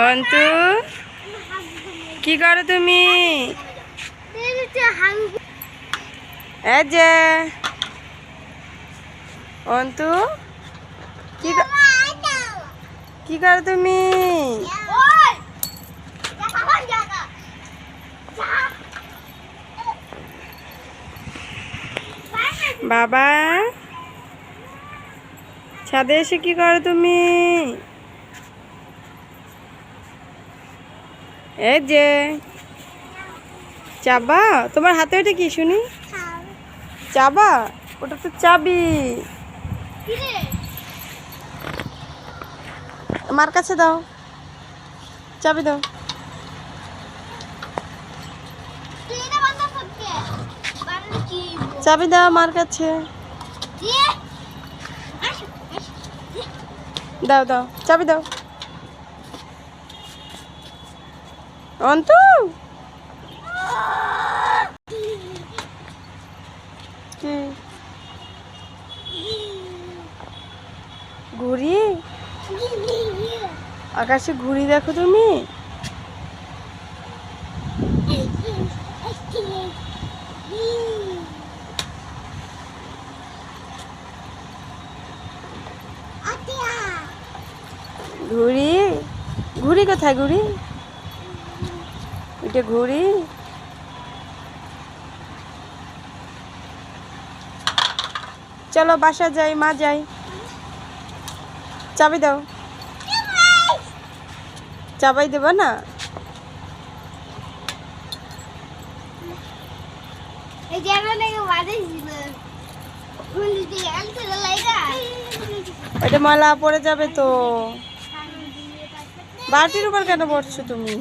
অন্তু কি করো তুমি? এই যে অন্তু কি করো তুমি? বাবা ছাদে এসে কি করো তুমি? এই যে চাবা, তোমার হাতে ওটা কি শুনি? চাবা? ওটা তো চাবি। মার কাছে দাও, চাবি দাও। চাবি দাও মার কাছে। দাও দাও চাবি দাও। অন্তু কি ঘুড়ি? আকাশে ঘুড়ি দেখো তুমি? ঘুড়ি ঘুড়ি কোথায়? ঘুড়ি ওইটা ঘুড়ি। চলো বাসা যাই, মা যাই। চাবি দাও। চাবাই দেব না? ওইটা ময়লা পড়ে যাবে তো। বালতির উপর কেন বসছো তুমি?